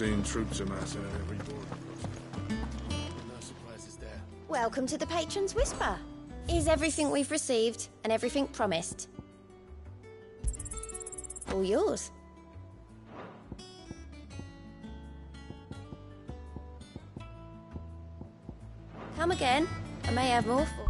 seen troops amassing at every border crossing. No surprises there. Welcome to the Patron's Whisper. Here's everything we've received and everything promised. All yours. Come again. I may have more for...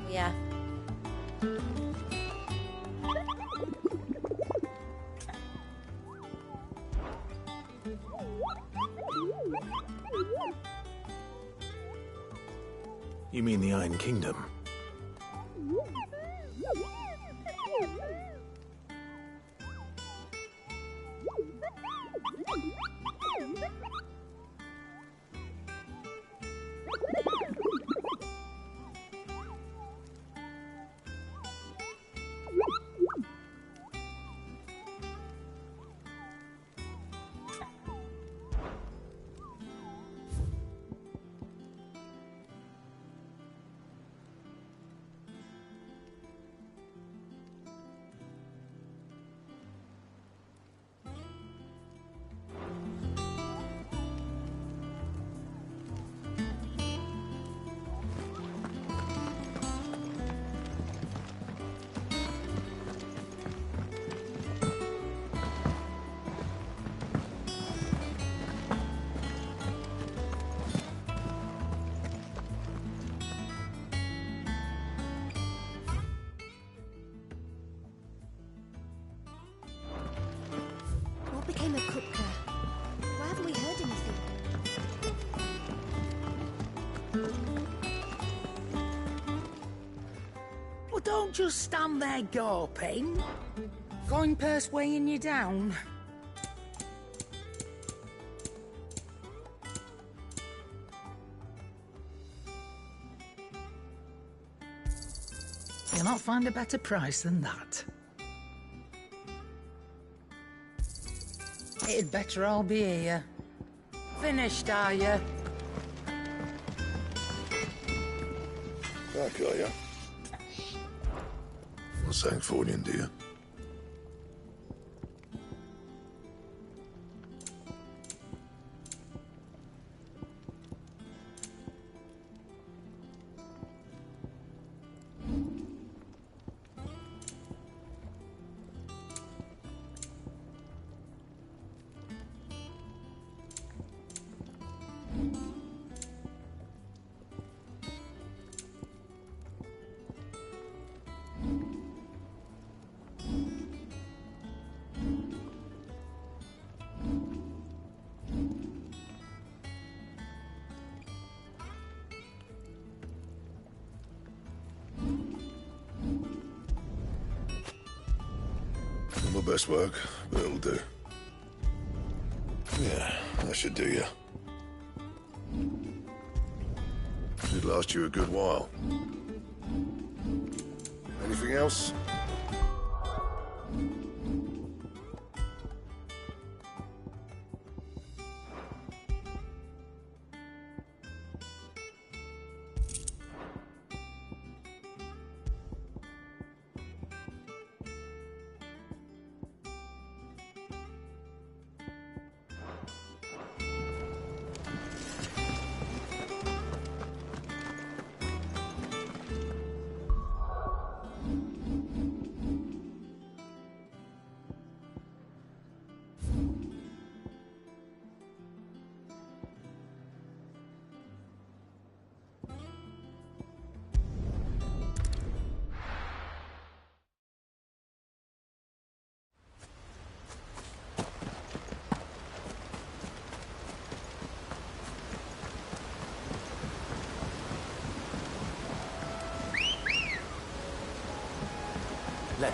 Yeah. You mean the Iron Kingdom? What became of Kupka? Why haven't we heard anything? Well, don't just stand there gawping. Going purse weighing you down. You'll not find a better price than that. It'd better all be here. Finished, are you? Back, are you? What's that for you, dear? My best work, but it'll do. Yeah, that should do you. Should last you a good while. Anything else?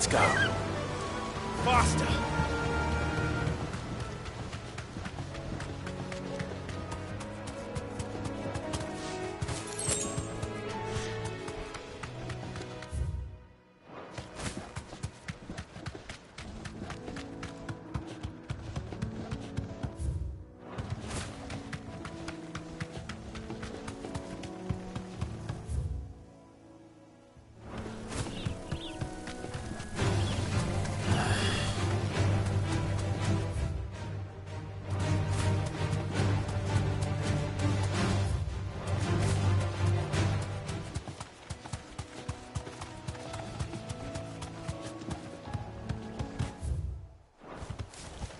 Let's go. Faster!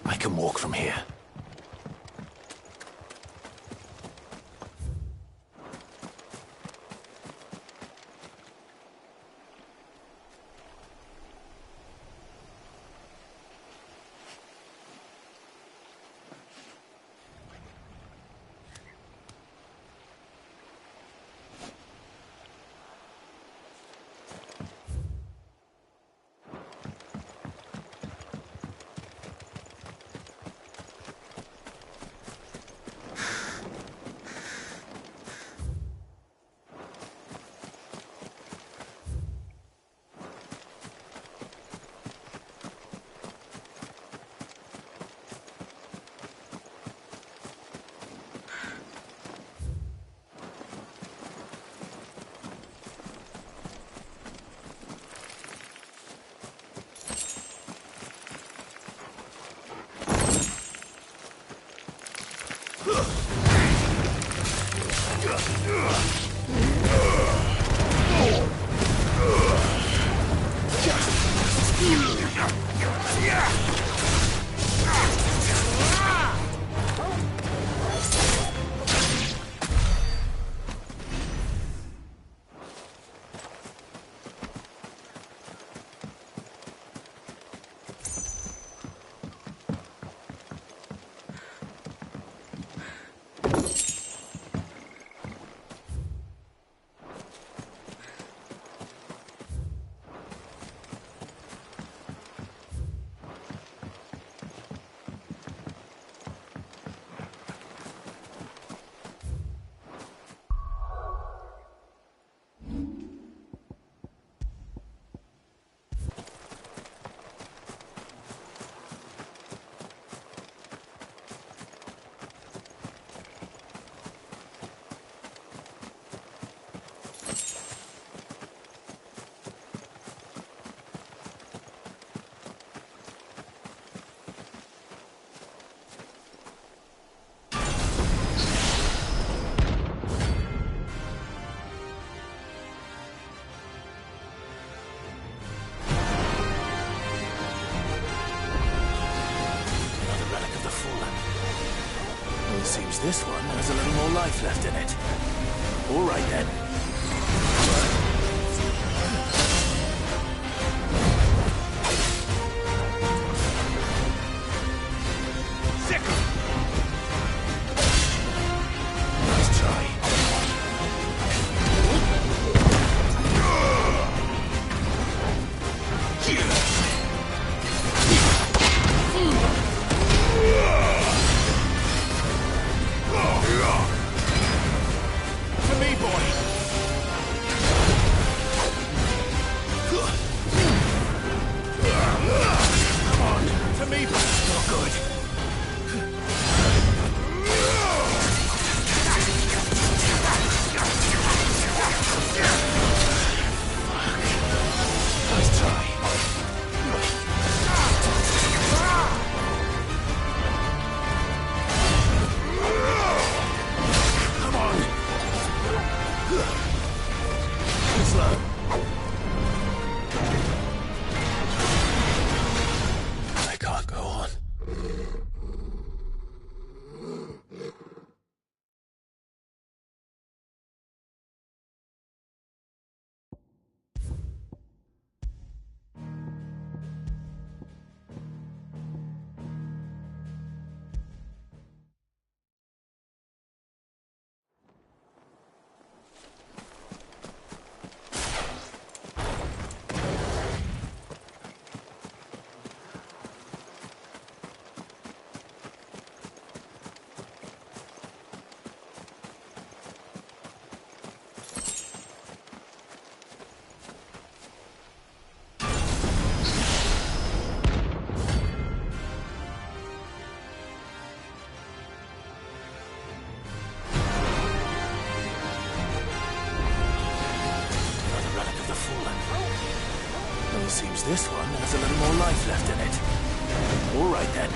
I can walk from here. Seems this one has a little more life left in it. All right then. Sickle! Let's try. To me, boy! life left in it. All right then.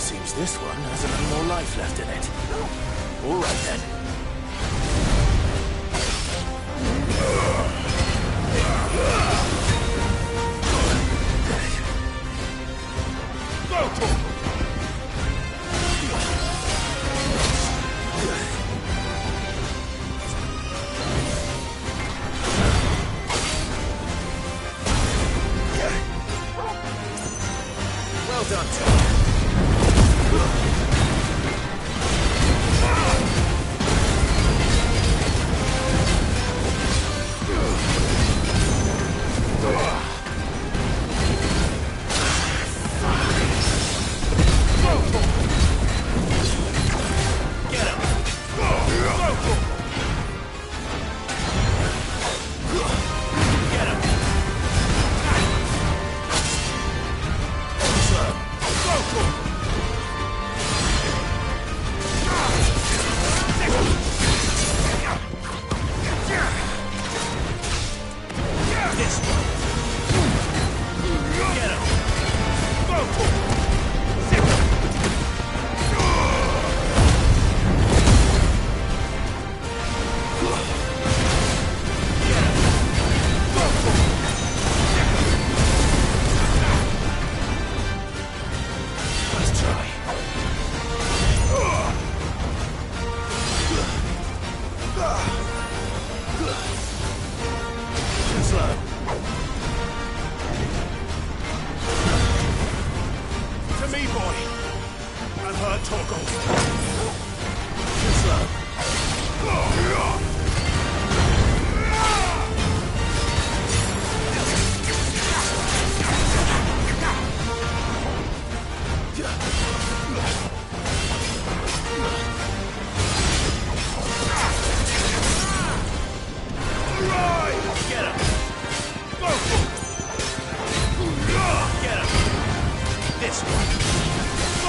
Seems this one has a little more life left in it. All right then. Well done, Tom. Get him!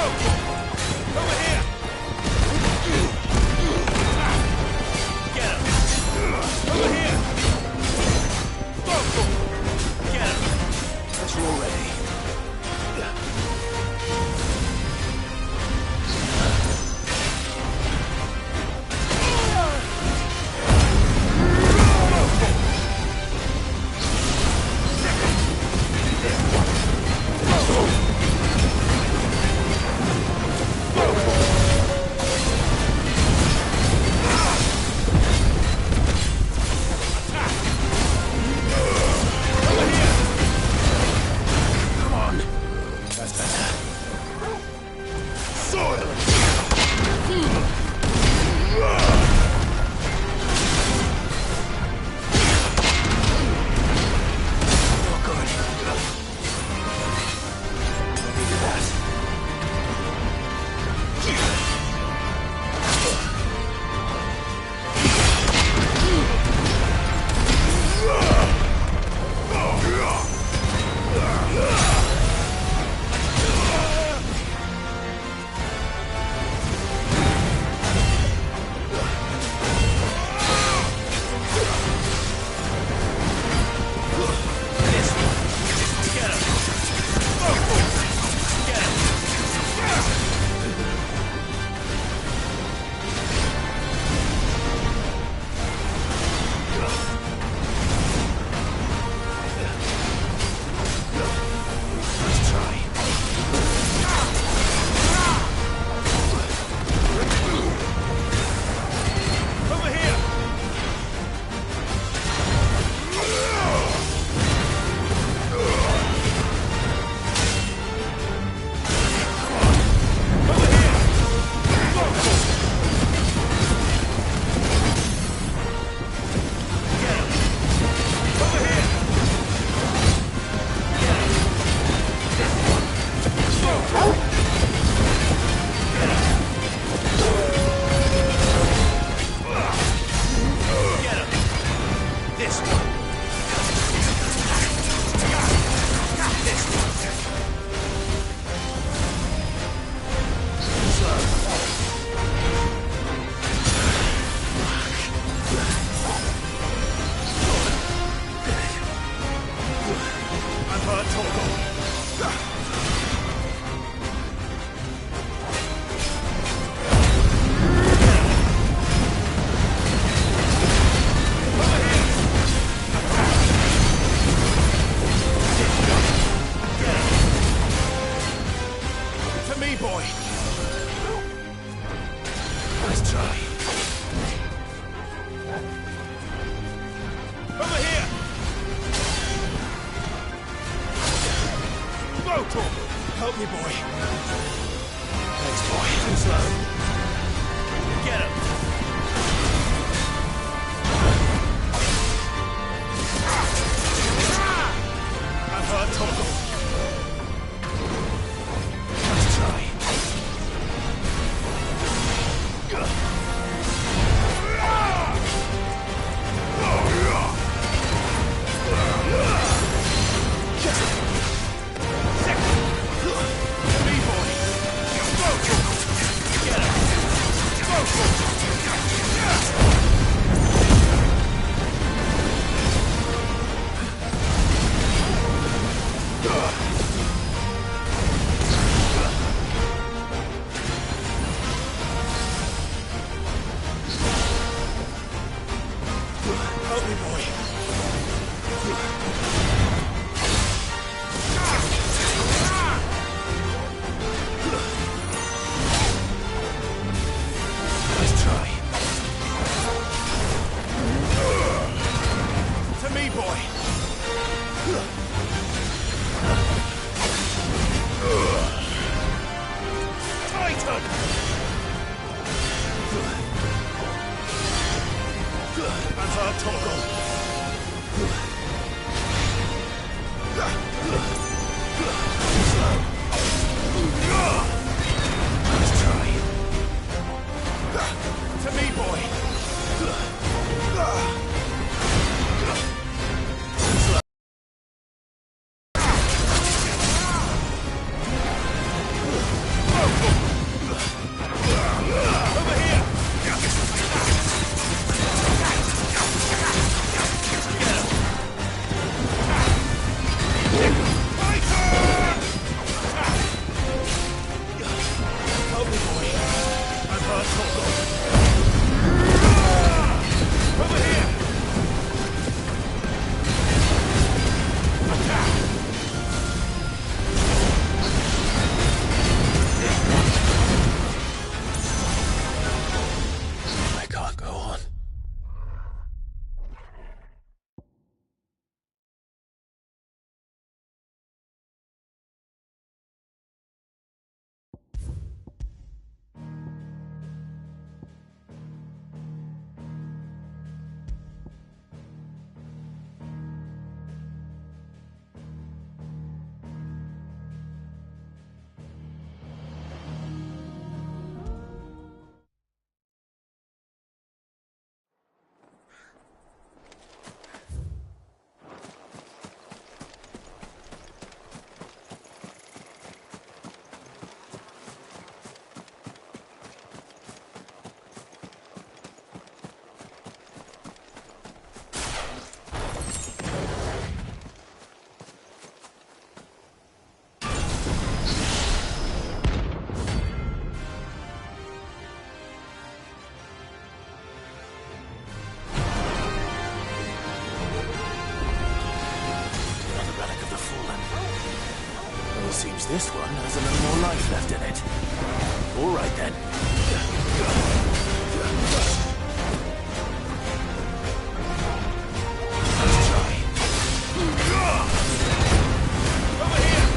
Over here! Get him! Over here! Get him! As you're ready. Help me, boy. Thanks, boy. Too slow. Get him. I've heard Torgal. Let's try. Help me, boy. Let's try. To me, boy. Titan! I've heard Torgal. Let's try. To me, boy. Well, seems this one has a little more life left in it. All right then. Let's try. Over here! Over here!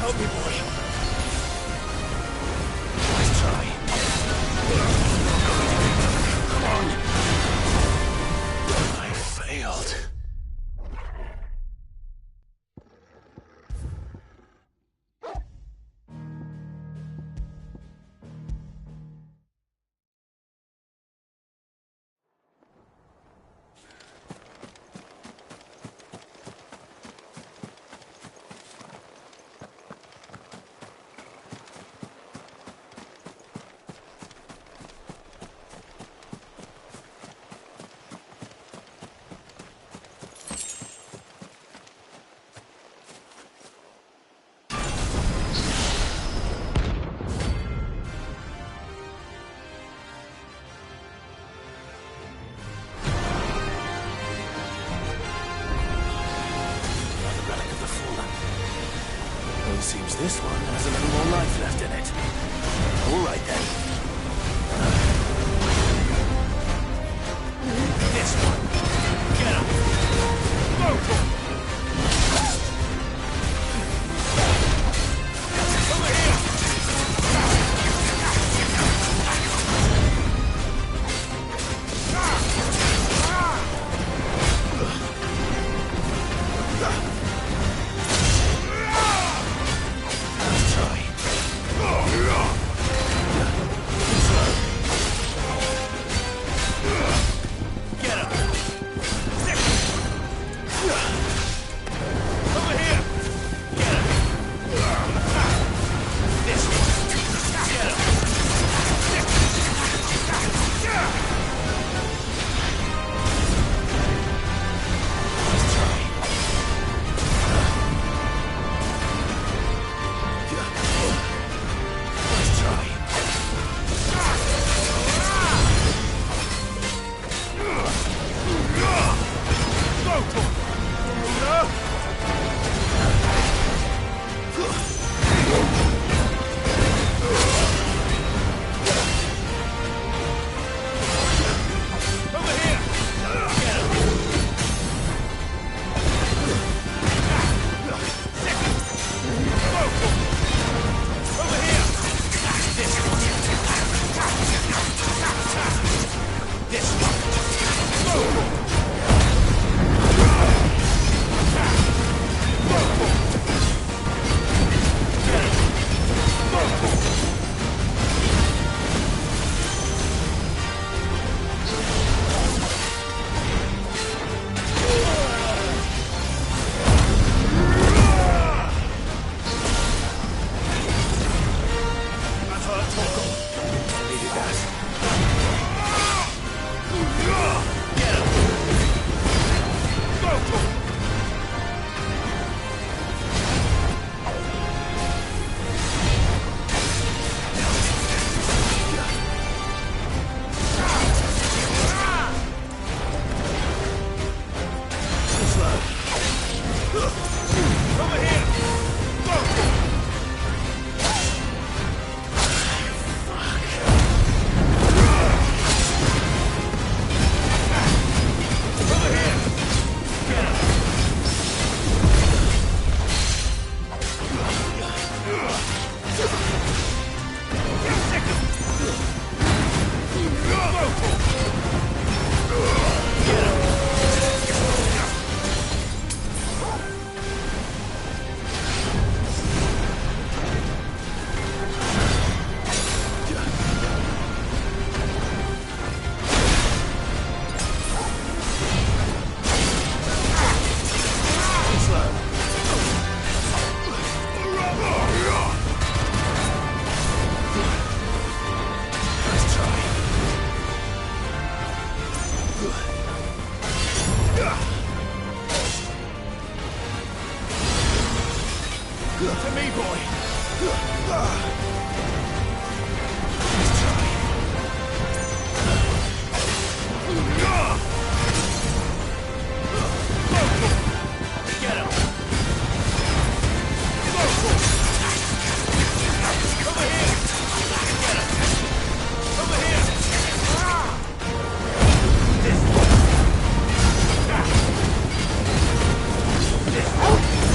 Help me, boy. Let's try. Come on. I failed. Well, seems this one has a little more life left in it. All right then. This one. Get up. Go. Over here. Let's try. To me, boy. Get him. Over here. Get him. Over here. This one. This one.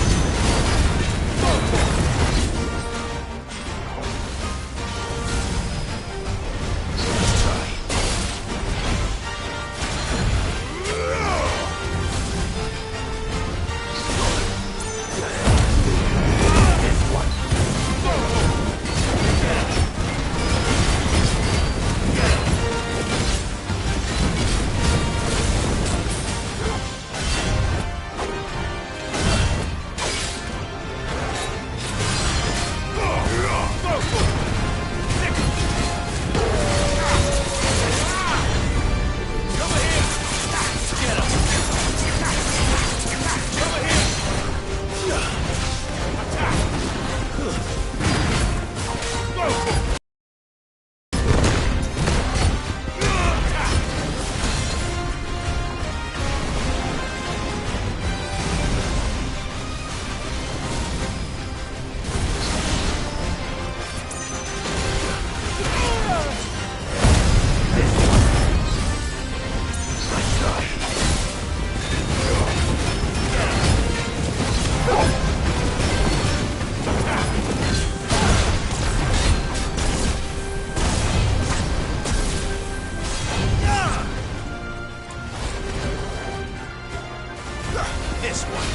This one.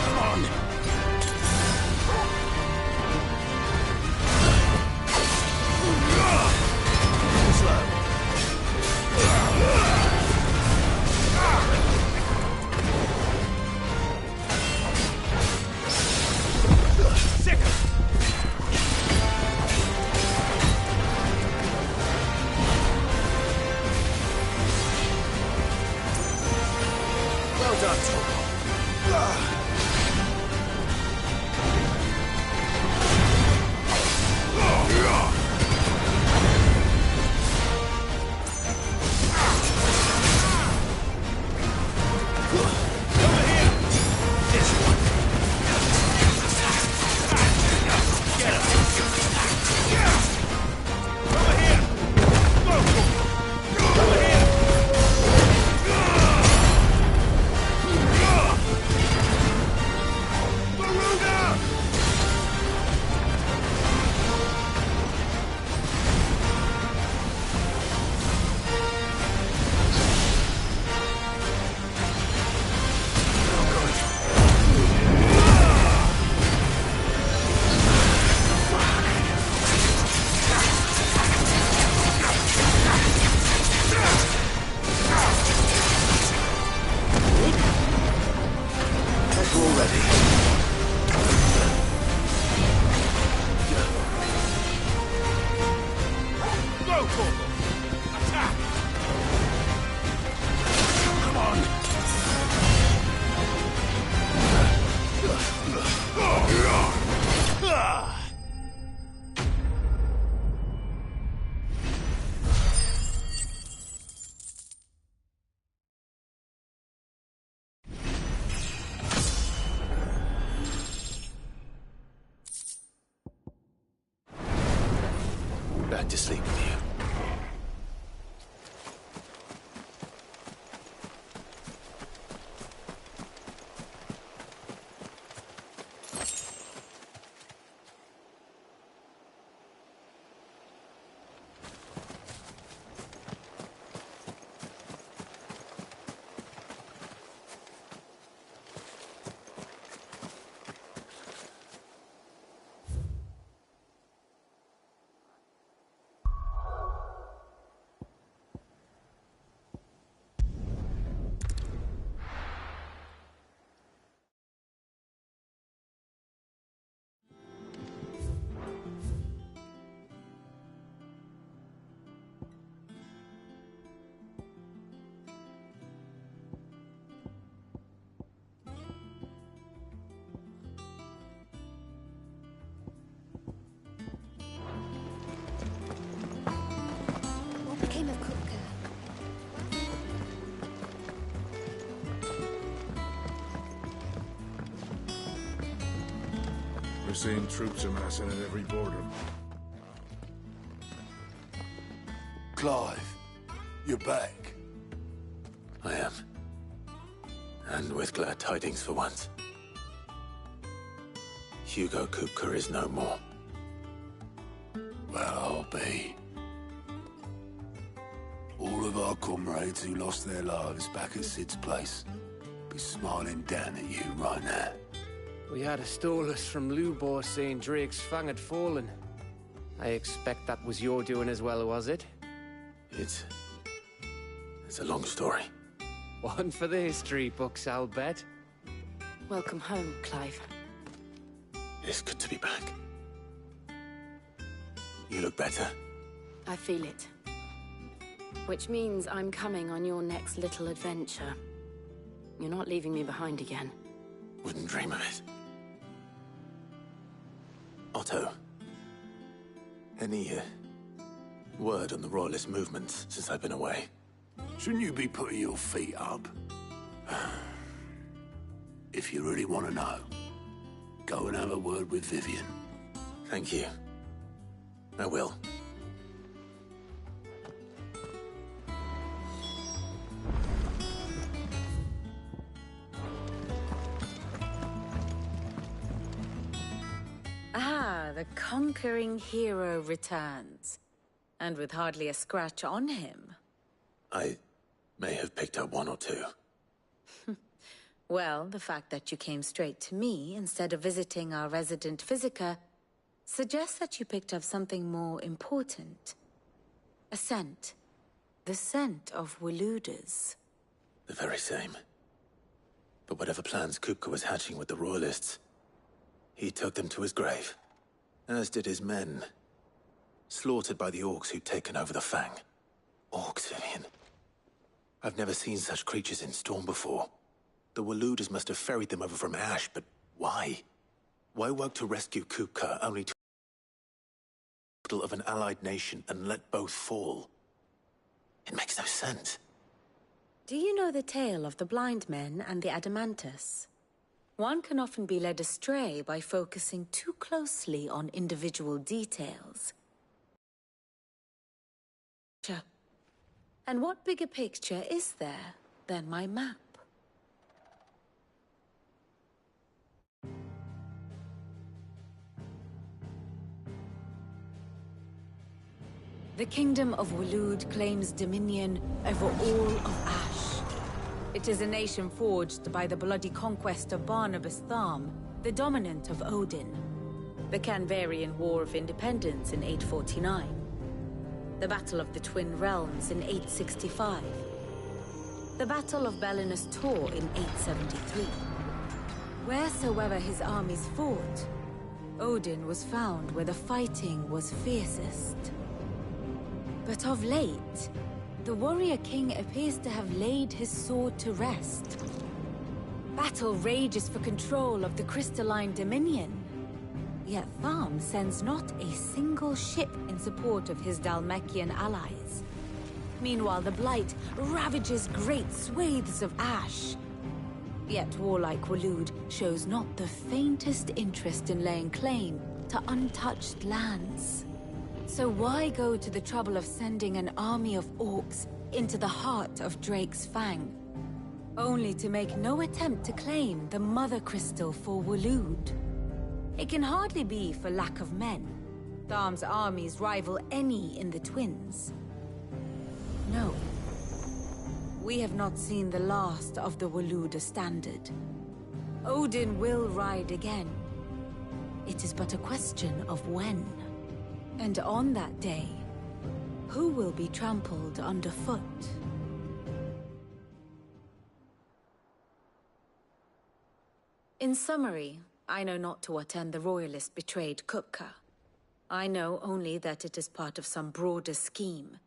Come on. Slow. Sick of it. Well done, Torgal. Over here. This one. Get him. Over here. Over here. Garuda! We're ready. Go, Torgal. Attack. Come on. Back to sleep with you. They're saying troops are massing at every border. Clive, you're back. I am. And with glad tidings for once. Hugo Kupka is no more. Well, I'll be. All of our comrades who lost their lives back at Sid's place be smiling down at you right now. We had a stolus from Lubor saying Drake's Fang had fallen. I expect that was your doing as well, was it? It's a long story. One for the history books, I'll bet. Welcome home, Clive. It's good to be back. You look better. I feel it. Which means I'm coming on your next little adventure. You're not leaving me behind again. Wouldn't dream of it. Otto, any word on the Royalist movements since I've been away? Shouldn't you be putting your feet up? If you really want to know, go and have a word with Vivian. Thank you. I will. Ah, the conquering hero returns. And with hardly a scratch on him. I may have picked up one or two. Well, the fact that you came straight to me instead of visiting our resident Physica suggests that you picked up something more important. A scent. The scent of Waludas. The very same. But whatever plans Kupka was hatching with the Royalists, he took them to his grave. As did his men. Slaughtered by the Orcs who'd taken over the Fang. Orcs, Vivian. I've never seen such creatures in Storm before. The Waludas must have ferried them over from Ash, but why? Why work to rescue Kupka only to of an allied nation and let both fall? It makes no sense. Do you know the tale of the blind men and the Adamantus? One can often be led astray by focusing too closely on individual details. And what bigger picture is there than my map? The Kingdom of Waloed claims dominion over all of Ash. It is a nation forged by the bloody conquest of Barnabas Tharm, the dominant of Odin. The Canvarian War of Independence in 849. The Battle of the Twin Realms in 865. The Battle of Belinus Tor in 873. Wheresoever his armies fought, Odin was found where the fighting was fiercest. But of late, the warrior king appears to have laid his sword to rest. Battle rages for control of the crystalline dominion. Yet Tharm sends not a single ship in support of his Dhalmekian allies. Meanwhile, the Blight ravages great swathes of Ash. Yet warlike Waloed shows not the faintest interest in laying claim to untouched lands. So why go to the trouble of sending an army of orcs into the heart of Drake's Fang, only to make no attempt to claim the Mother Crystal for Waloed? It can hardly be for lack of men. Tharm's armies rival any in the Twins. No. We have not seen the last of the Waluda standard. Odin will ride again. It is but a question of when. And on that day, who will be trampled underfoot? In summary, I know not to what end the Royalists betrayed Kupka. I know only that it is part of some broader scheme.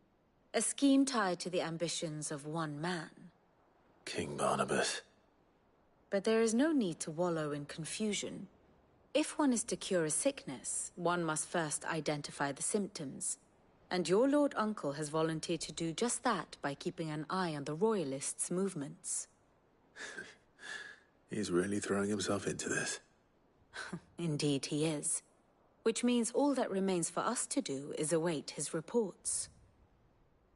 A scheme tied to the ambitions of one man. King Barnabas. But there is no need to wallow in confusion. If one is to cure a sickness, one must first identify the symptoms. And your Lord Uncle has volunteered to do just that by keeping an eye on the Royalists' movements. He's really throwing himself into this. Indeed he is. Which means all that remains for us to do is await his reports.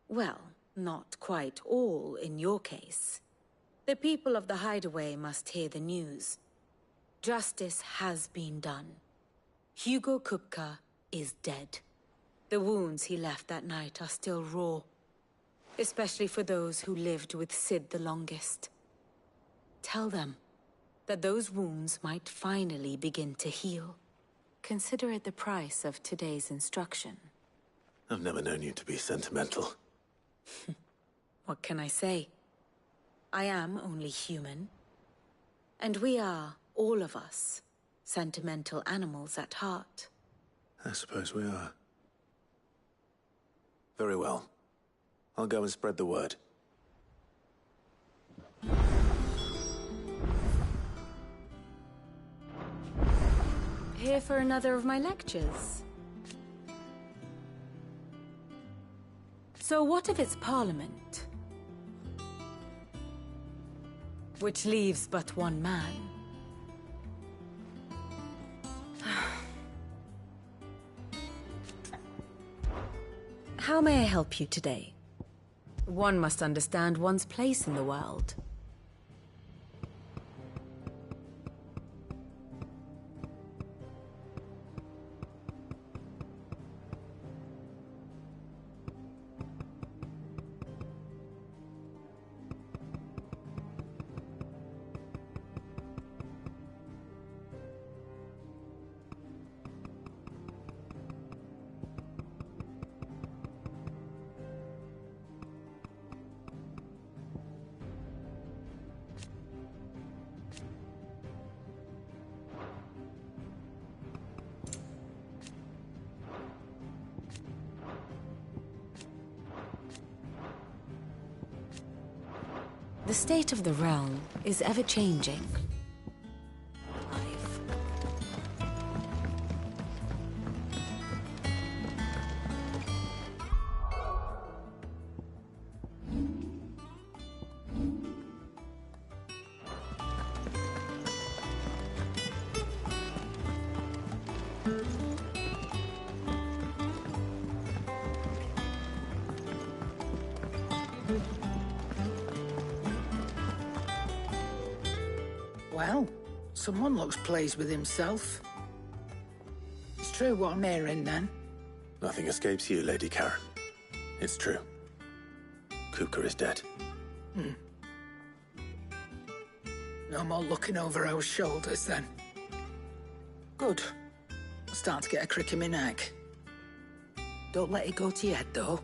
Well, not quite all in your case. The people of the Hideaway must hear the news. Justice has been done. Hugo Kupka is dead. The wounds he left that night are still raw. Especially for those who lived with Sid the longest. Tell them that those wounds might finally begin to heal. Consider it the price of today's instruction. I've never known you to be sentimental. What can I say? I am only human. And we are, all of us, sentimental animals at heart. I suppose we are. Very well. I'll go and spread the word. Here for another of my lectures. So what if it's Parliament? Which leaves but one man. How may I help you today? One must understand one's place in the world. The state of the realm is ever-changing. Well, someone looks pleased with himself. It's true what I'm hearing, then. Nothing escapes you, Lady Karen. It's true. Kupka is dead. No more looking over our shoulders, then. Good. I'm starting to get a crick in my neck. Don't let it go to your head, though.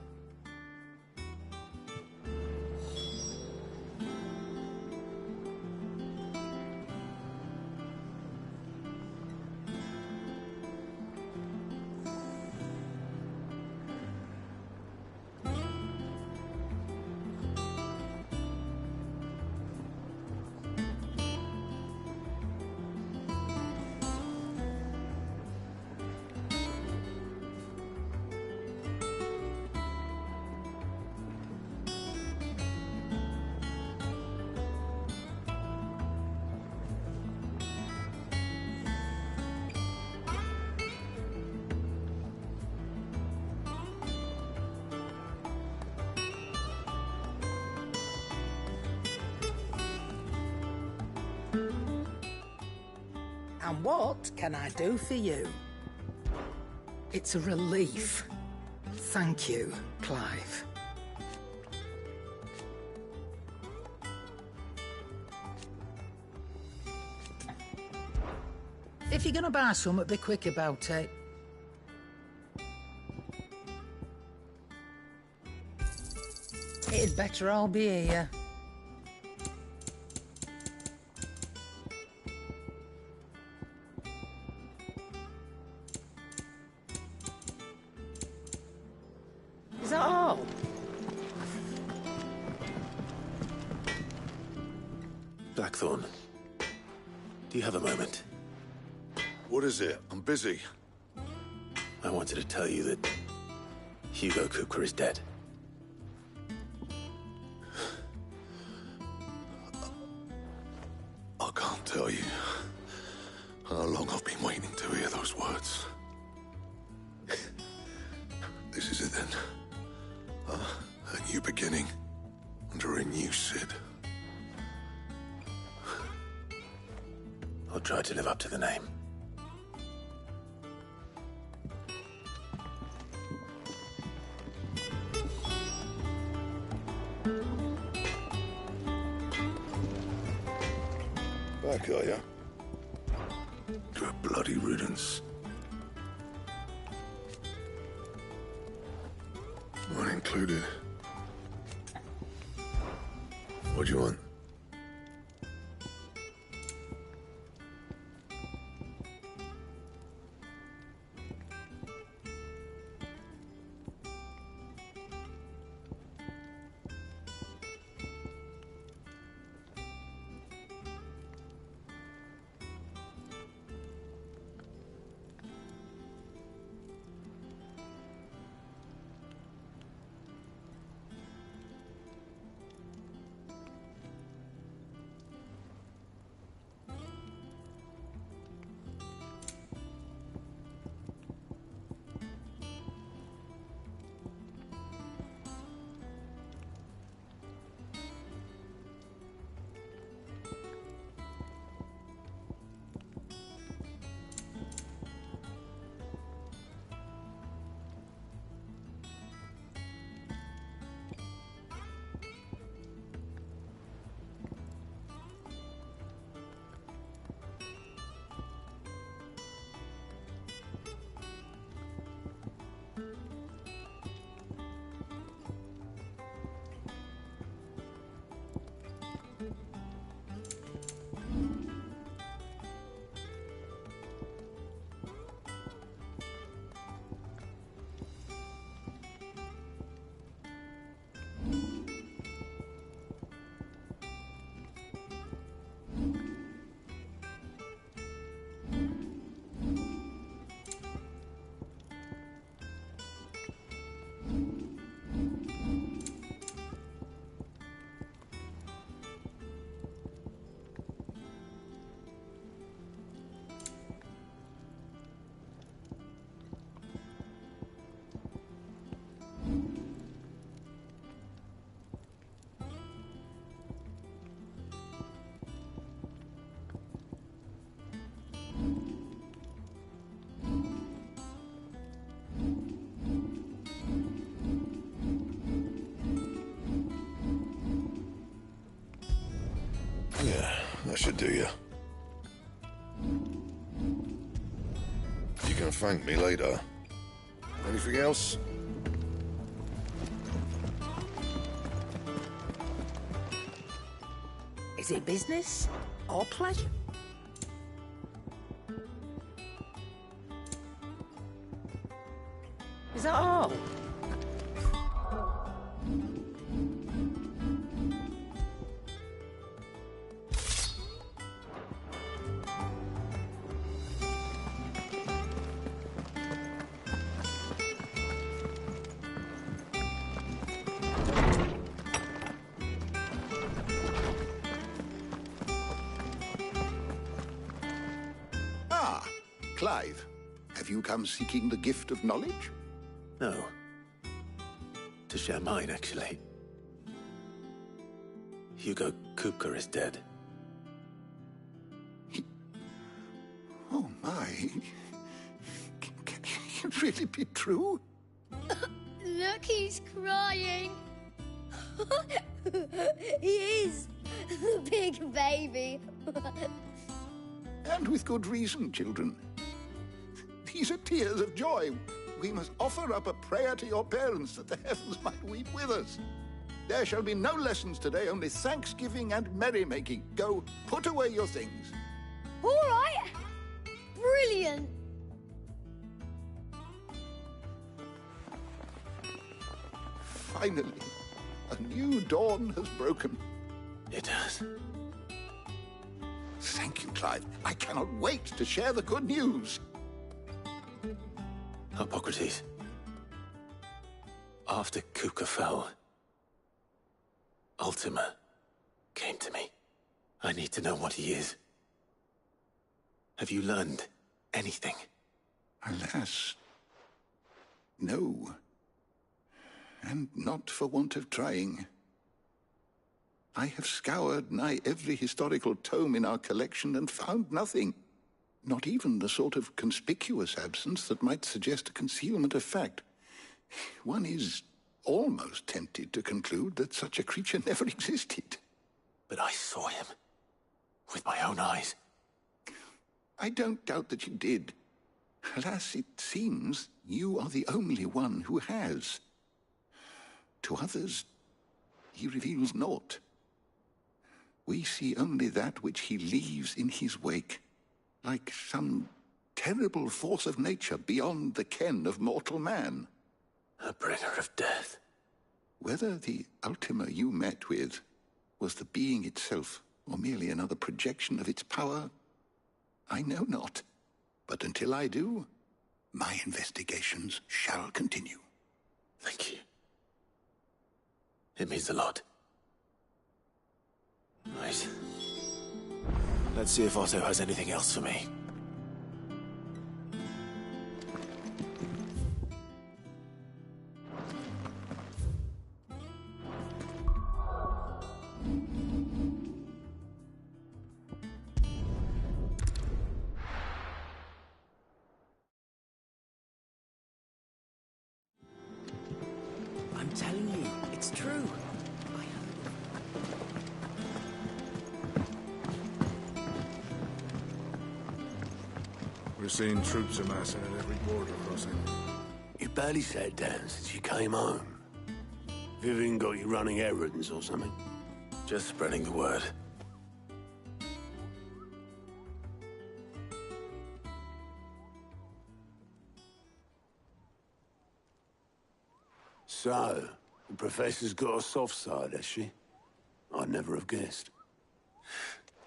And what can I do for you? It's a relief. Thank you, Clive. If you're gonna buy something, be quick about it. It'd better all be here. Is that all? Blackthorn, do you have a moment? What is it? I'm busy. I wanted to tell you that Hugo Kupka is dead. I can't tell you. How long I've been waiting to hear those words. This is it then. A new beginning. Under a new Cid. I'll try to live up to the name. Back, are ya? To a bloody riddance. Mine included. What do you want? Yeah, that should do you. You can thank me later. Anything else? Is it business or pleasure? Is that all? Clive, have you come seeking the gift of knowledge? No. To share mine, actually. Hugo Kupka is dead. Oh my. Can it really be true? Look, he's crying. He is. The big baby. And with good reason, children. These are tears of joy. We must offer up a prayer to your parents that the heavens might weep with us. There shall be no lessons today, only thanksgiving and merrymaking. Go, put away your things. All right. Brilliant. Finally, a new dawn has broken. It has. Thank you, Clive. I cannot wait to share the good news. Hippocrates. After Kupka fell, Ultima came to me. I need to know what he is. Have you learned anything? Alas, no. And not for want of trying. I have scoured nigh every historical tome in our collection and found nothing. Not even the sort of conspicuous absence that might suggest a concealment of fact. One is almost tempted to conclude that such a creature never existed. But I saw him. With my own eyes. I don't doubt that you did. Alas, it seems you are the only one who has. To others, he reveals naught. We see only that which he leaves in his wake, like some terrible force of nature beyond the ken of mortal man. A bringer of death. Whether the Ultima you met with was the being itself, or merely another projection of its power, I know not. But until I do, my investigations shall continue. Thank you. It means a lot. Right. Let's see if Otto has anything else for me. I'm telling you, it's true. I heard We're seeing troops amassing at every border crossing. You barely sat down since you came home. Vivian got you running errands or something? Just spreading the word. So, the Professor's got a soft side, has she? I'd never have guessed.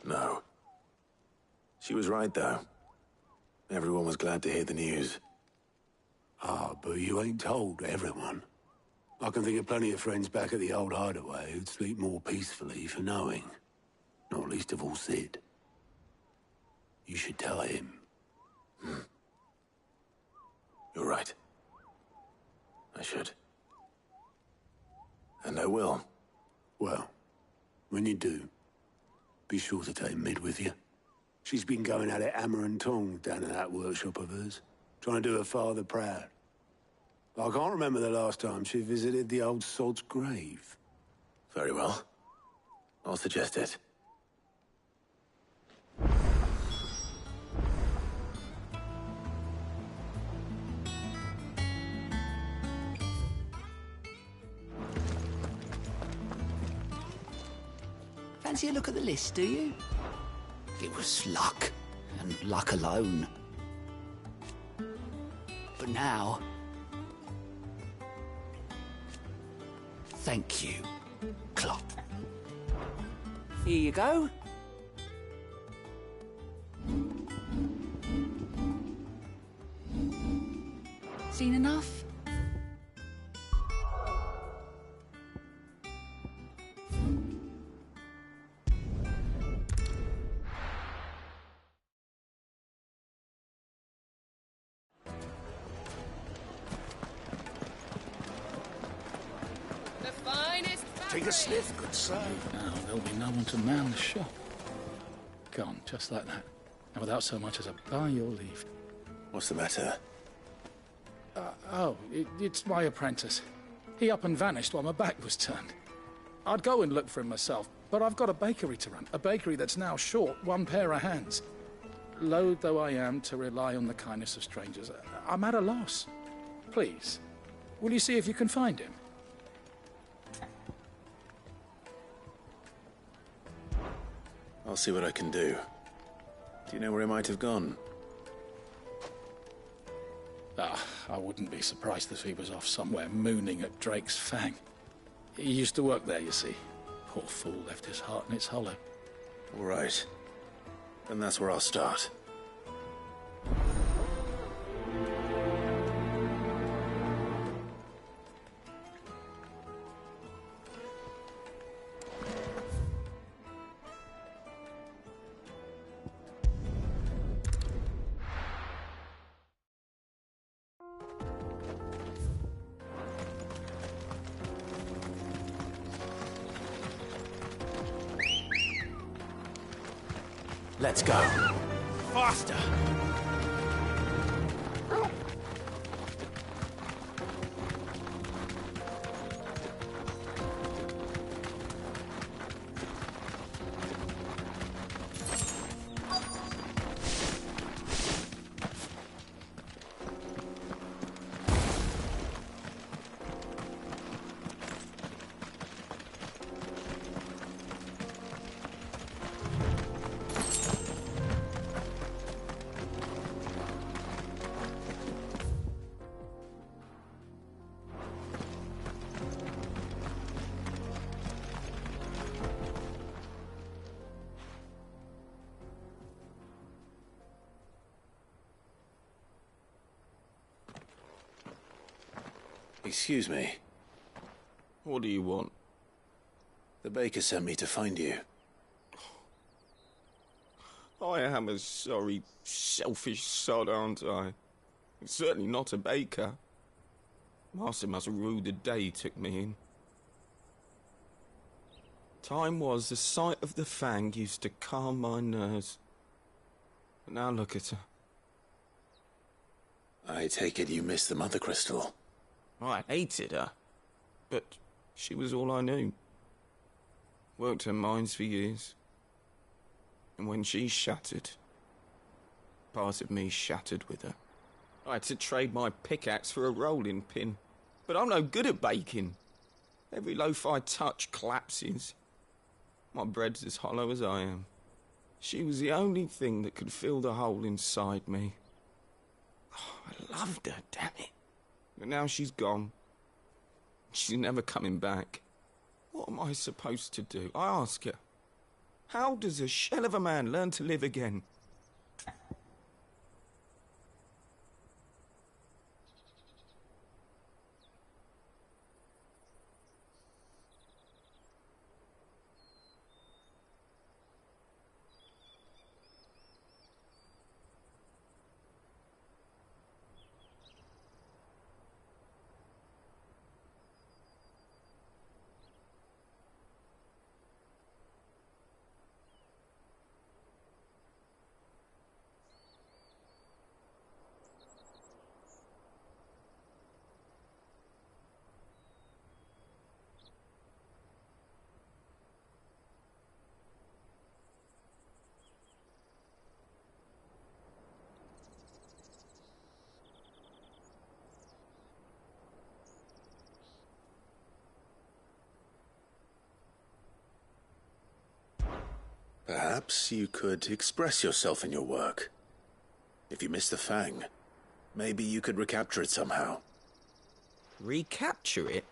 No. She was right, though. Everyone was glad to hear the news. Ah, but you ain't told everyone. I can think of plenty of friends back at the old hideaway who'd sleep more peacefully for knowing. Not least of all Sid. You should tell him. You're right. I should. And I will. Well, when you do, be sure to take Mid with you. She's been going at it hammer and tong down in that workshop of hers, trying to do her father proud. I can't remember the last time she visited the old sod's grave. Very well. I'll suggest it. Fancy a look at the list, do you? It was luck, and luck alone. But now... Thank you, Klopp. Here you go. Seen enough? Take a sniff, good sir. Now there'll be no one to man the shop. Gone, just like that. And without so much as a by your leave. What's the matter? It's my apprentice. He up and vanished while my back was turned. I'd go and look for him myself, but I've got a bakery to run. A bakery that's now short one pair of hands. Loath though I am to rely on the kindness of strangers, I'm at a loss. Please, will you see if you can find him? I'll see what I can do. Do you know where he might have gone? I wouldn't be surprised if he was off somewhere mooning at Drake's Fang. He used to work there, you see. Poor fool left his heart in its hollow. All right. Then that's where I'll start. Let's go. Faster! Excuse me. What do you want? The baker sent me to find you. I am a sorry, selfish sod, aren't I? Certainly not a baker. Master must rue the day he took me in. Time was the sight of the Fang used to calm my nerves. But now look at her. I take it you missed the Mother Crystal. I hated her, but she was all I knew. Worked her mines for years. And when she shattered, part of me shattered with her. I had to trade my pickaxe for a rolling pin, but I'm no good at baking. Every loaf I touch collapses. My bread's as hollow as I am. She was the only thing that could fill the hole inside me. Oh, I loved her, damn it. But now she's gone. She's never coming back. What am I supposed to do? I ask her. How does a shell of a man learn to live again? Perhaps you could express yourself in your work. If you miss the Fang, maybe you could recapture it somehow. Recapture it?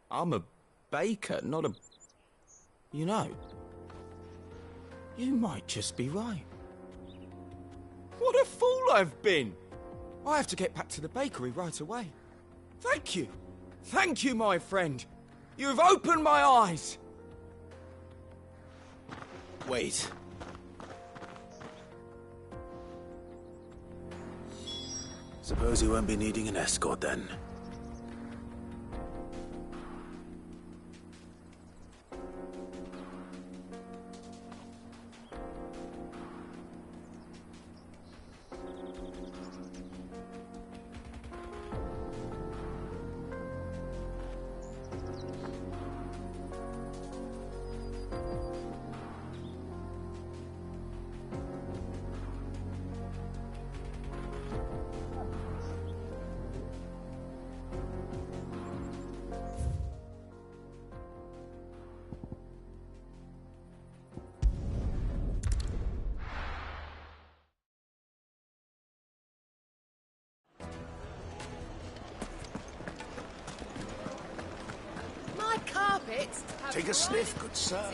I'm a baker, not a... You know, you might just be right. What a fool I've been! I have to get back to the bakery right away. Thank you! Thank you, my friend! You've opened my eyes! Wait. Suppose you won't be needing an escort then. Take a sniff, good sir.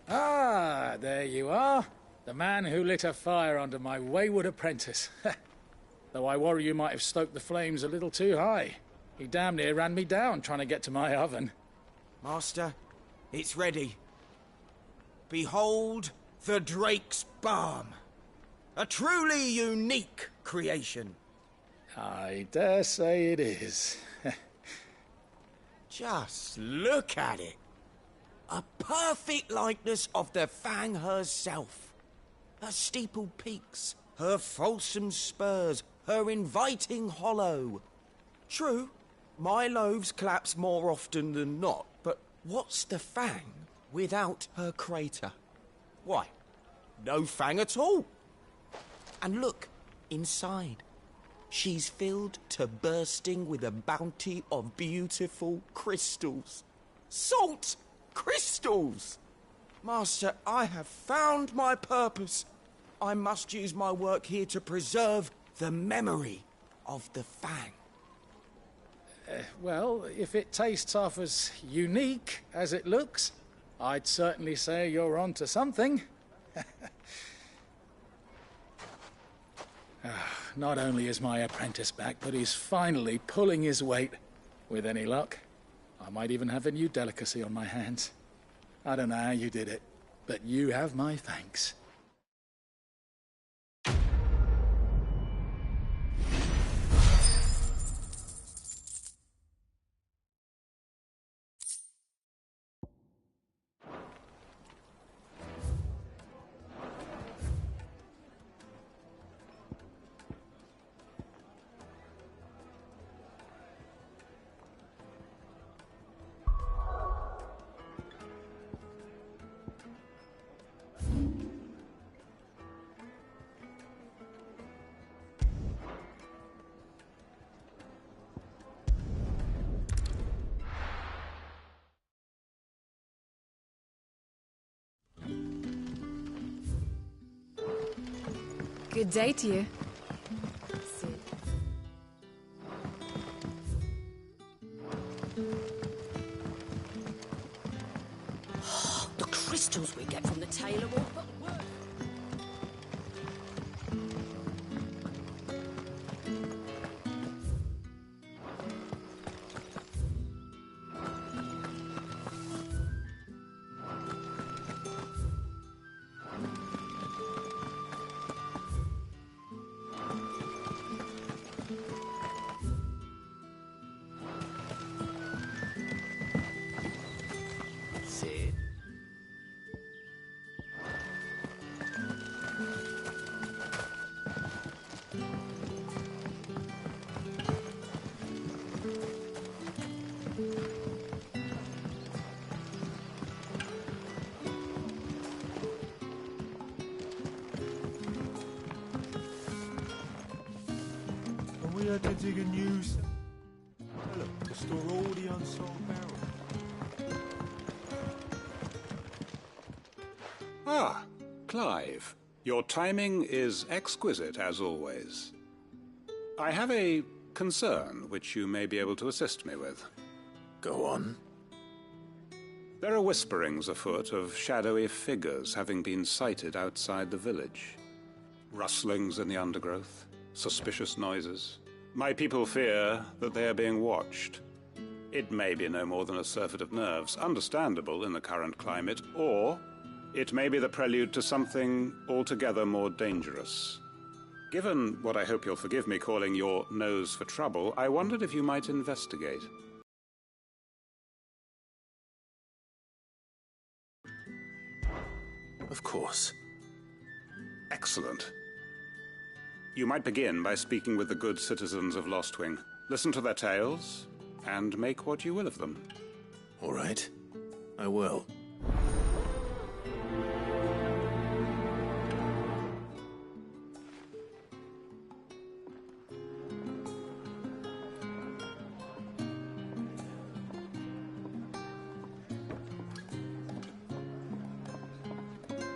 Ah, there you are. The man who lit a fire under my wayward apprentice. Though I worry you might have stoked the flames a little too high. He damn near ran me down trying to get to my oven. Master, it's ready. Behold the Drake's Balm. A truly unique creation. I dare say it is. Just look at it. A perfect likeness of the Fang herself. Her steepled peaks, her fulsome spurs, her inviting hollow. True, my loaves collapse more often than not, but what's the Fang without her crater? Why, no Fang at all. And look, inside. She's filled to bursting with a bounty of beautiful crystals. Salt crystals! Master, I have found my purpose. I must use my work here to preserve the memory of the Fang. Well, if it tastes half as unique as it looks, I'd certainly say you're onto something. Not only is my apprentice back, but he's finally pulling his weight. With any luck, I might even have a new delicacy on my hands. I don't know how you did it, but you have my thanks. Good day to you. The crystals we get from the tailor will... We had to dig a new cellar to store all the unsold barrels. Ah, Clive. Your timing is exquisite, as always. I have a concern which you may be able to assist me with. Go on. There are whisperings afoot of shadowy figures having been sighted outside the village. Rustlings in the undergrowth, suspicious noises. My people fear that they are being watched. It may be no more than a surfeit of nerves, understandable in the current climate, or it may be the prelude to something altogether more dangerous. Given what I hope you'll forgive me calling your nose for trouble, I wondered if you might investigate. Of course. Excellent. You might begin by speaking with the good citizens of Lostwing. Listen to their tales, and make what you will of them. All right. I will.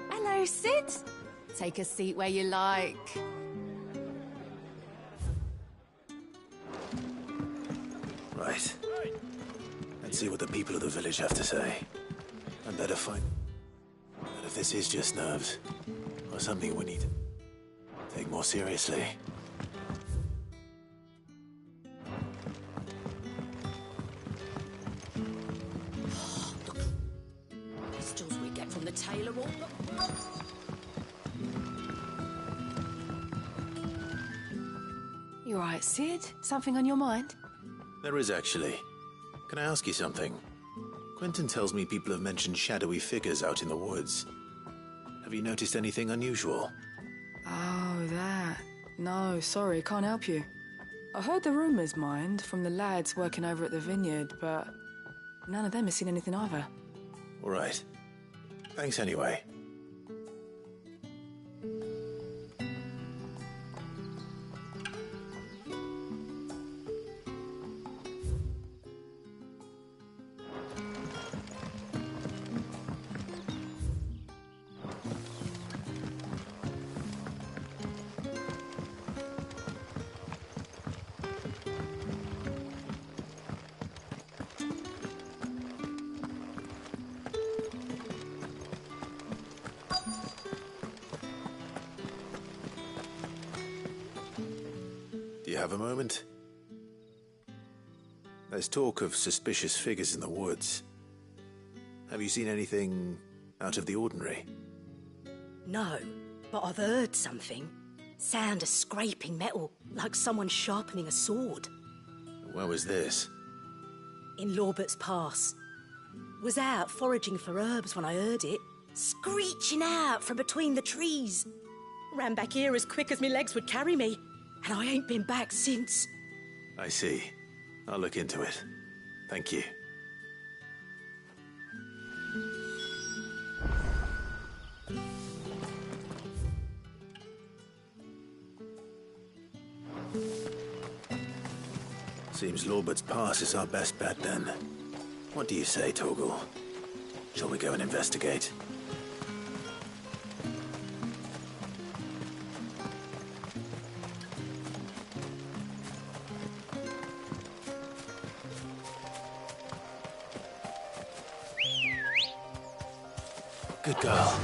Hello, Sid. Take a seat where you like. Right. Let's see what the people of the village have to say. I better find out if this is just nerves, or something we need to take more seriously. Crystals we get from the tailor will... You all right, Sid? Something on your mind? There is actually. Can I ask you something? Quentin tells me people have mentioned shadowy figures out in the woods. Have you noticed anything unusual? Oh, that. No, sorry, can't help you. I heard the rumours, mind, from the lads working over at the vineyard, but none of them has seen anything either. All right. Thanks anyway. Do you have a moment? There's talk of suspicious figures in the woods. Have you seen anything out of the ordinary? No, but I've heard something. Sound of scraping metal, like someone sharpening a sword. Where was this? In Lorbert's Pass. Was out foraging for herbs when I heard it, screeching out from between the trees. Ran back here as quick as my legs would carry me, and I ain't been back since. I see. I'll look into it. Thank you. Seems Lorbert's Pass is our best bet then. What do you say, Torgal? Shall we go and investigate? Good girl.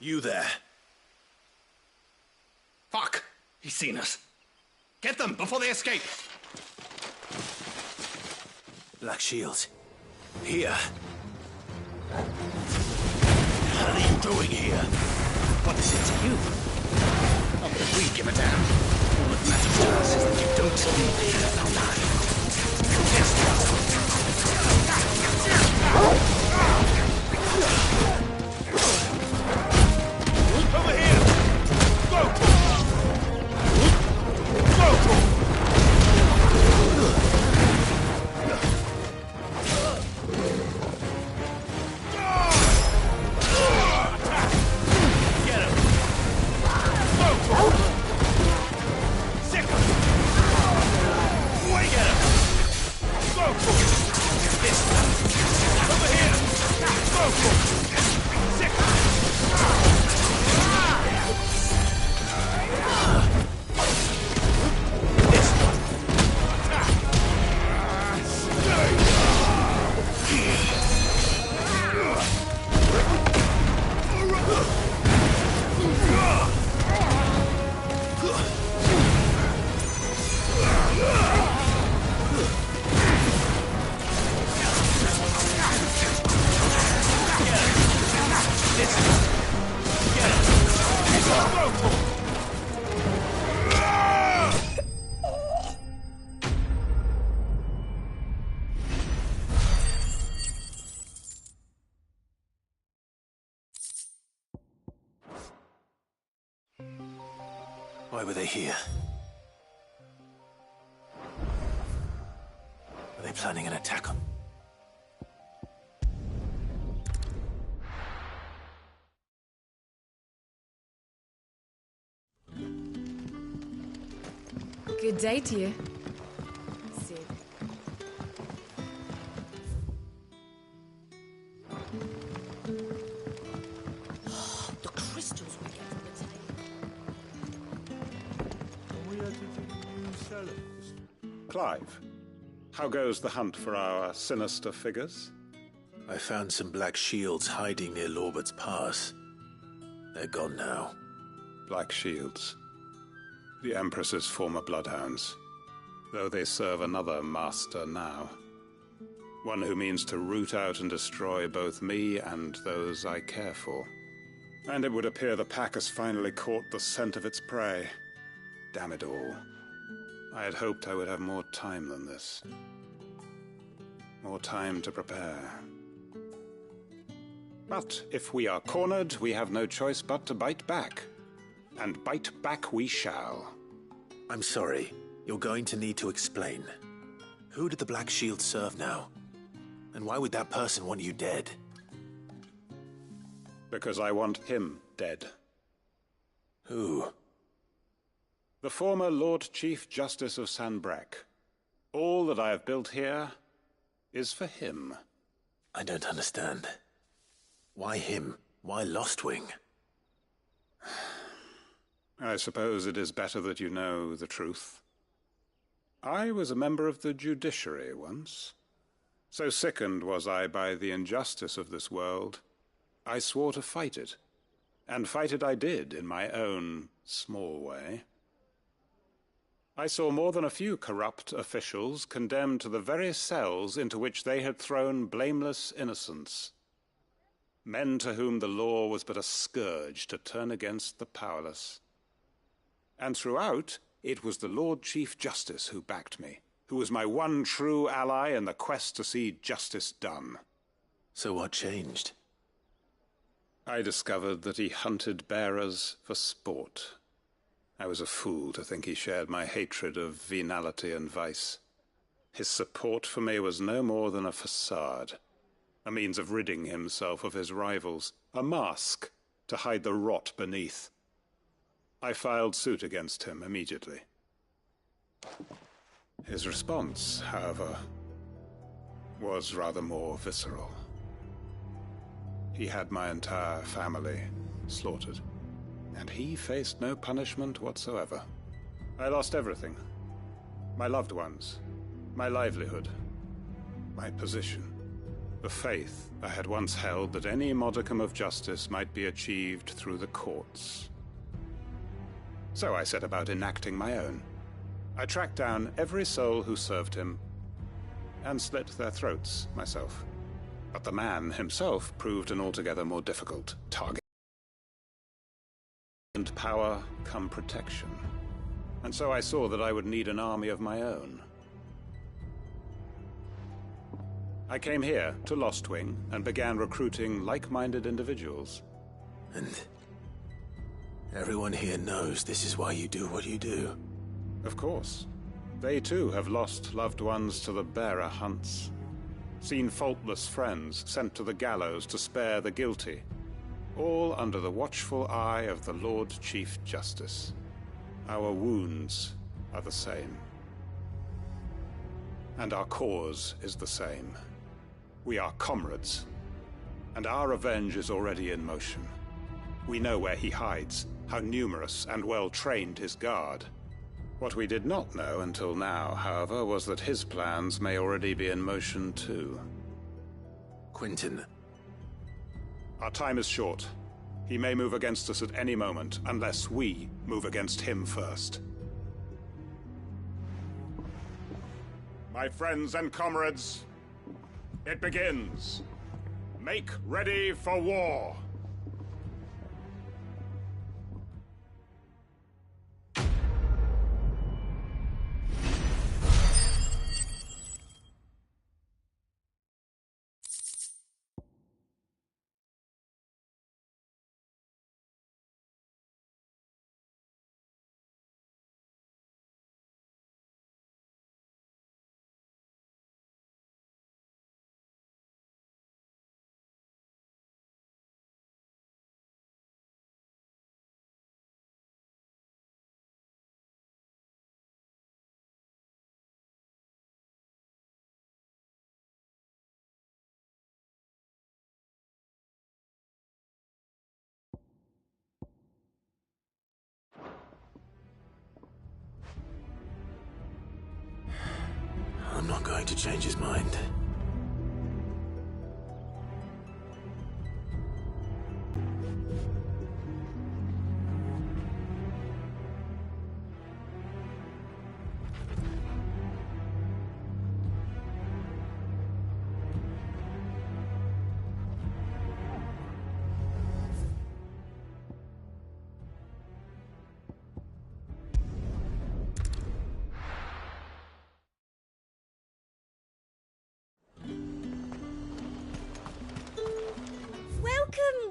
You there. Fuck! He's seen us. Get them before they escape. Black Shields. Here. What are you doing here? What is it to you? Not that we give a damn. All that matters to us is that you don't leave here alive. Over here! Go! Go! Why were they here? Are they planning an attack on... Good day to you. Sid. The crystals we get from the table. Are we headed to the new cellar? Clive, how goes the hunt for our sinister figures? I found some Black Shields hiding near Lorbert's Pass. They're gone now. Black Shields. The Empress's former bloodhounds. though they serve another master now. One who means to root out and destroy both me and those I care for. And it would appear the pack has finally caught the scent of its prey. Damn it all. I had hoped I would have more time than this. More time to prepare. But if we are cornered, we have no choice but to bite back. And bite back we shall. I'm sorry. You're going to need to explain. Who did the Black Shield serve now? And why would that person want you dead? Because I want him dead. Who? The former Lord Chief Justice of Sanbreque. All that I have built here is for him. I don't understand. Why him? Why Lostwing? I suppose it is better that you know the truth. I was a member of the judiciary once. So sickened was I by the injustice of this world, I swore to fight it. And fight it I did, in my own small way. I saw more than a few corrupt officials condemned to the very cells into which they had thrown blameless innocents. Men to whom the law was but a scourge to turn against the powerless. And throughout, it was the Lord Chief Justice who backed me, who was my one true ally in the quest to see justice done. So what changed? I discovered that he hunted bearers for sport. I was a fool to think he shared my hatred of venality and vice. His support for me was no more than a facade, a means of ridding himself of his rivals, a mask to hide the rot beneath. I filed suit against him immediately. His response, however, was rather more visceral. He had my entire family slaughtered, and he faced no punishment whatsoever. I lost everything. My loved ones, my livelihood, my position, the faith I had once held that any modicum of justice might be achieved through the courts. So I set about enacting my own. I tracked down every soul who served him, and slit their throats myself. But the man himself proved an altogether more difficult target. And power come protection. And so I saw that I would need an army of my own. I came here to Lostwing and began recruiting like-minded individuals. And everyone here knows this is why you do what you do. Of course. They too have lost loved ones to the bearer hunts. Seen faultless friends sent to the gallows to spare the guilty. All under the watchful eye of the Lord Chief Justice. Our wounds are the same. And our cause is the same. We are comrades. And our revenge is already in motion. We know where he hides, how numerous and well-trained his guard. What we did not know until now, however, was that his plans may already be in motion too. Quentin. Our time is short. He may move against us at any moment, unless we move against him first. My friends and comrades, it begins. Make ready for war. I'm not going to change his mind.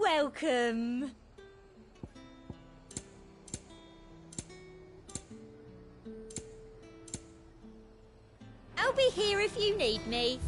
welcome. I'll be here if you need me.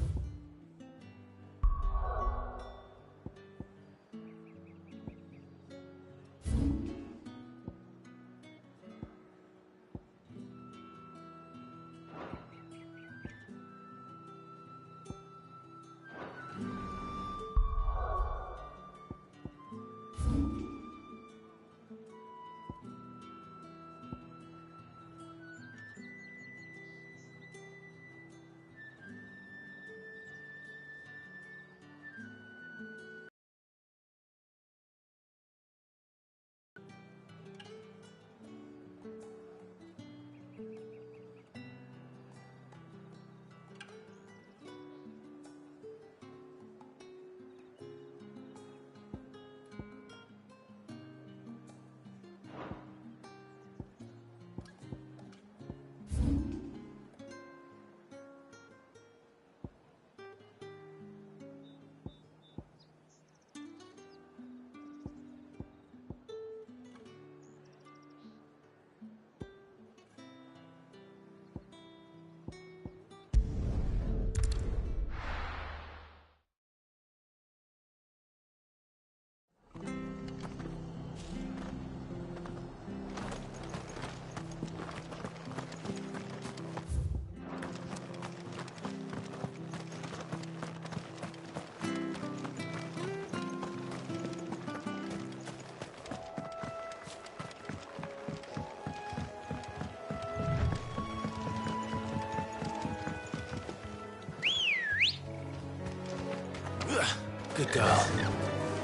Good girl.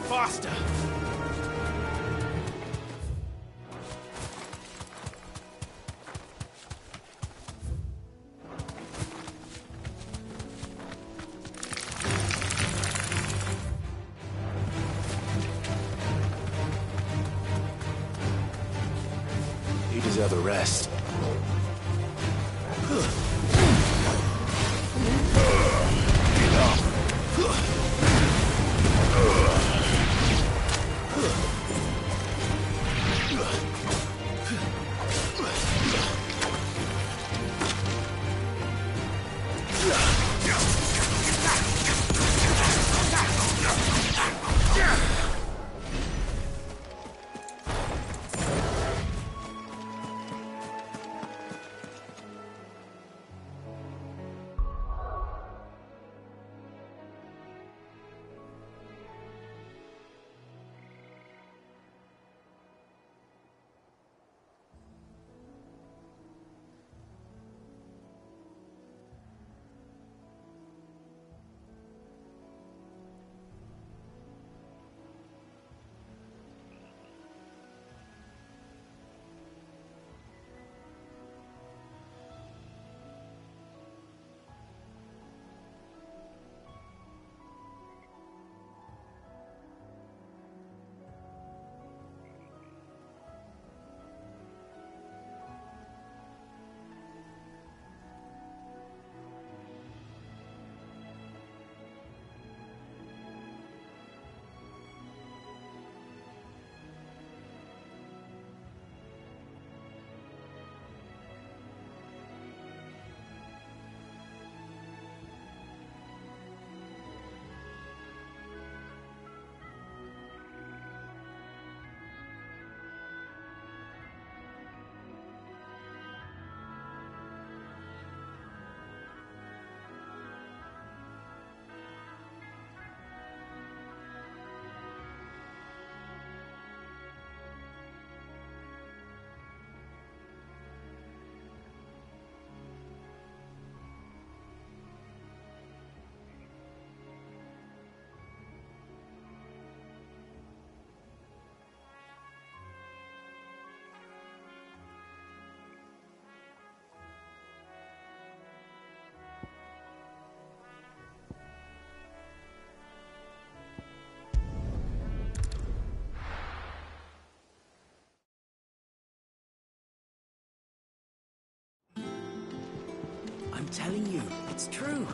Faster! You deserve a rest. I'm telling you, it's true.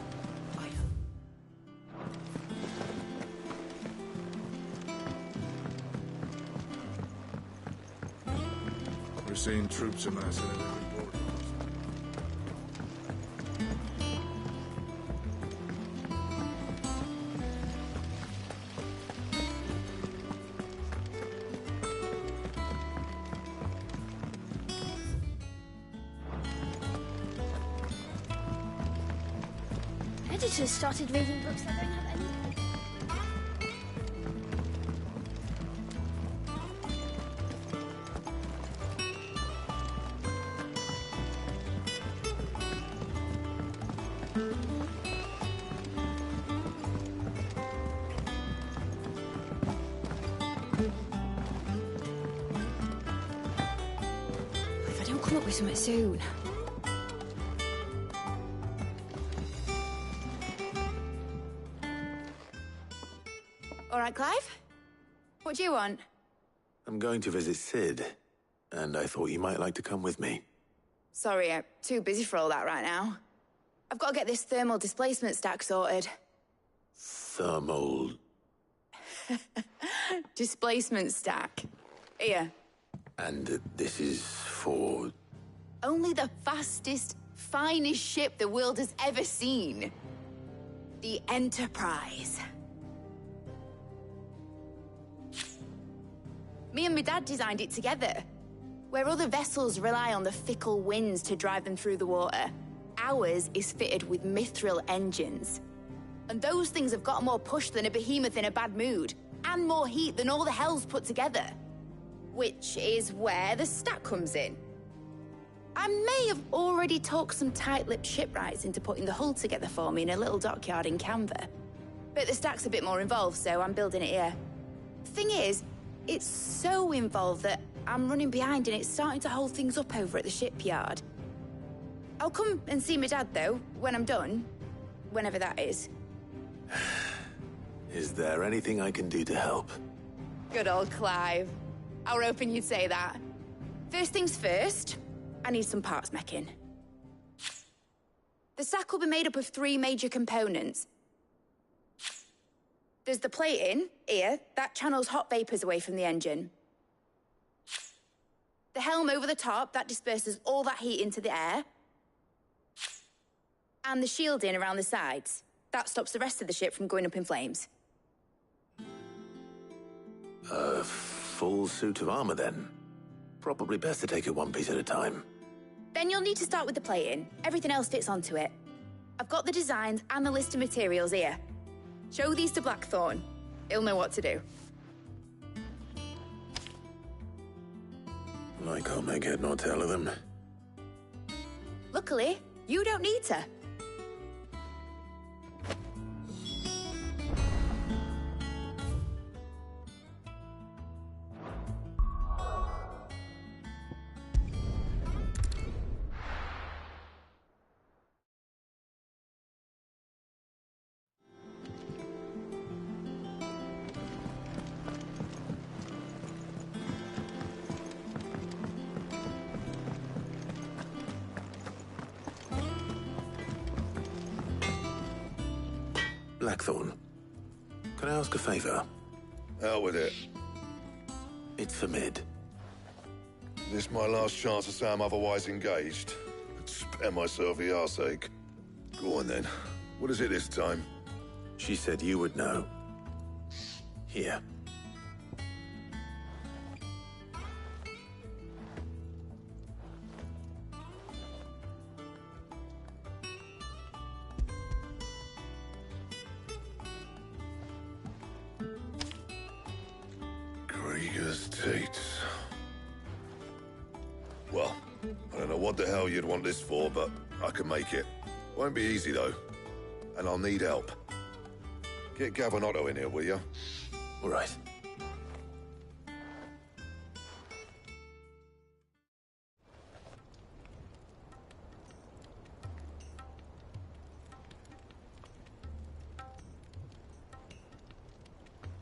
We're seeing troops amassing in every port. Editors started reading books that don't have any. If I don't come up with something soon. All right, Clive? What do you want? I'm going to visit Sid, and I thought you might like to come with me. Sorry, I'm too busy for all that right now. I've got to get this thermal displacement stack sorted. Thermal... Displacement stack. Here. And this is for... Only the fastest, finest ship the world has ever seen. The Enterprise. Me and my dad designed it together. Where other vessels rely on the fickle winds to drive them through the water, ours is fitted with mithril engines. And those things have got more push than a behemoth in a bad mood, and more heat than all the hells put together. Which is where the stack comes in. I may have already talked some tight-lipped shipwrights into putting the hull together for me in a little dockyard in Canva. But the stack's a bit more involved, so I'm building it here. Thing is, it's so involved that I'm running behind and it's starting to hold things up over at the shipyard. I'll come and see my dad, though, when I'm done. Whenever that is. Is there anything I can do to help? Good old Clive. I were hoping you'd say that. First things first, I need some parts making. The stack will be made up of 3 major components. There's the plating, here, that channels hot vapors away from the engine. The helm over the top, that disperses all that heat into the air. And the shielding around the sides. That stops the rest of the ship from going up in flames. A full suit of armor, then. Probably best to take it one piece at a time. Then you'll need to start with the plating. Everything else fits onto it. I've got the designs and the list of materials here. Show these to Blackthorn. He'll know what to do. I can't make head nor tail of them. Luckily, you don't need to. Blackthorn, can I ask a favor? Out with it. It's for Mid. This my last chance to say I'm otherwise engaged. I'd spare myself the arseache. Go on then. What is it this time? She said you would know. Here. Krieger's Tates. Well, I don't know what the hell you'd want this for, but I can make it. Won't be easy, though. And I'll need help. Get Gavin Otto in here, will you? All right.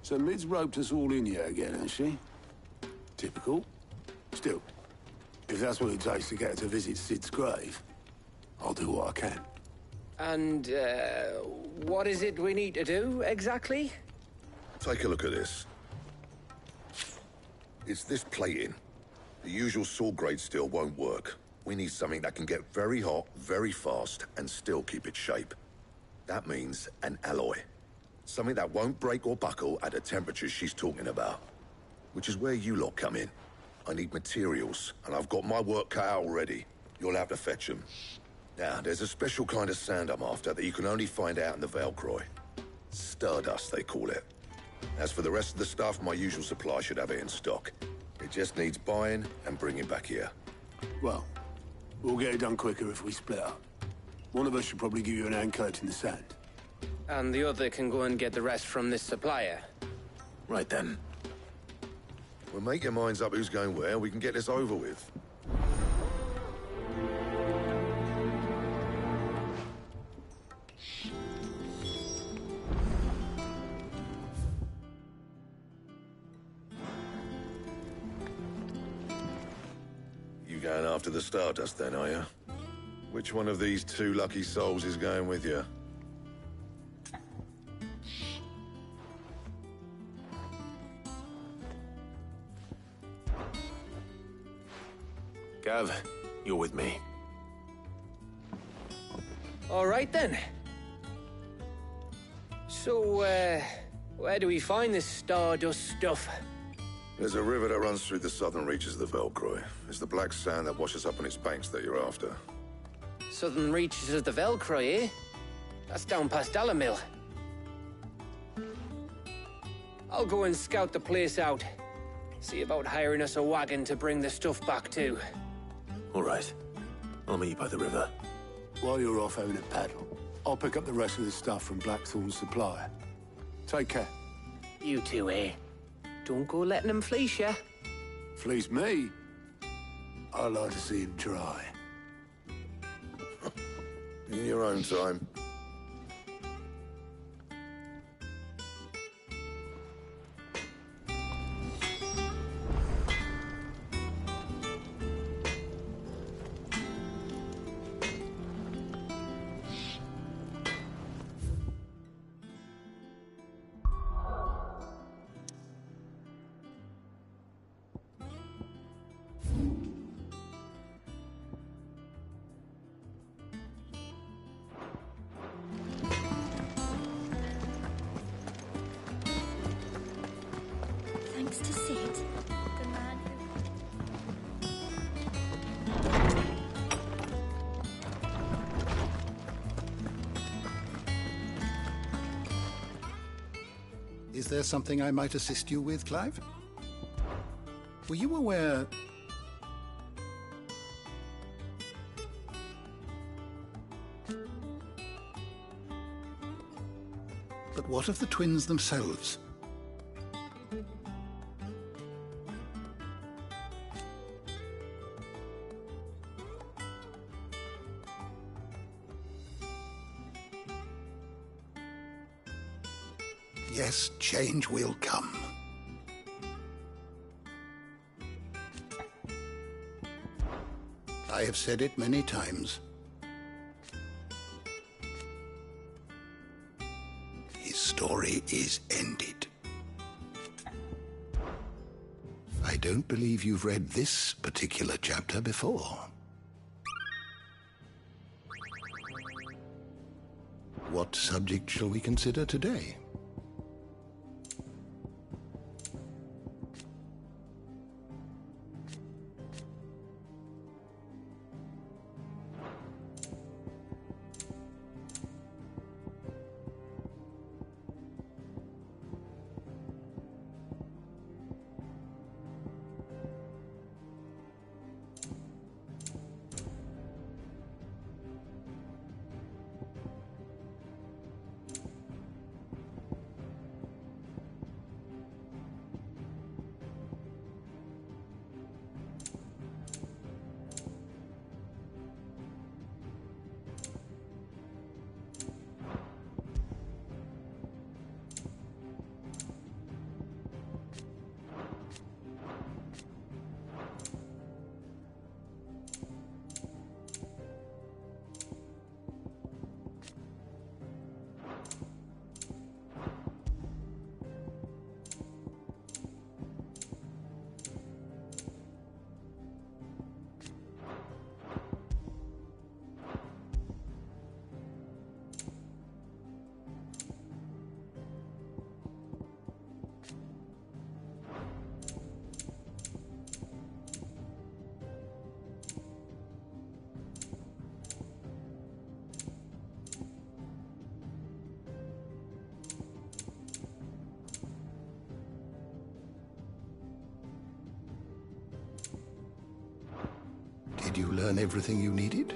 So Mid's roped us all in here again, has she? Typical. Still, if that's what it takes to get her to visit Sid's grave, I'll do what I can. And, what is it we need to do, exactly? Take a look at this. It's this plating. The usual sword grade steel won't work. We need something that can get very hot, very fast, and still keep its shape. That means an alloy. Something that won't break or buckle at the temperatures she's talking about. Which is where you lot come in. I need materials, and I've got my work cut out already. You'll have to fetch them. Now, there's a special kind of sand I'm after that you can only find out in the Velcroy. Stardust, they call it. As for the rest of the stuff, my usual supply should have it in stock. It just needs buying and bringing back here. Well, we'll get it done quicker if we split up. One of us should probably give you an hand coat in the sand. And the other can go and get the rest from this supplier. Right then. We'll make your minds up who's going where, we can get this over with. You going after the Stardust then, are you? Which one of these two lucky souls is going with you? Gav, you're with me. All right then. So, where do we find this Stardust stuff? There's a river that runs through the southern reaches of the Velcroy. It's the black sand that washes up on its banks that you're after. Southern reaches of the Velcroy, eh? That's down past Dalamil. I'll go and scout the place out. See about hiring us a wagon to bring the stuff back to. All right. I'll meet you by the river. While you're off having a paddle, I'll pick up the rest of the stuff from Blackthorn's supplier. Take care. You two, eh? Don't go letting them fleece ya. Fleece me? I like to see him try. In your own time. Thanks to Sid, the man Is there something I might assist you with, Clive? Were you aware... But what of the twins themselves? Yes, change will come. I have said it many times. His story is ended. I don't believe you've read this particular chapter before. What subject shall we consider today? Did you learn everything you needed?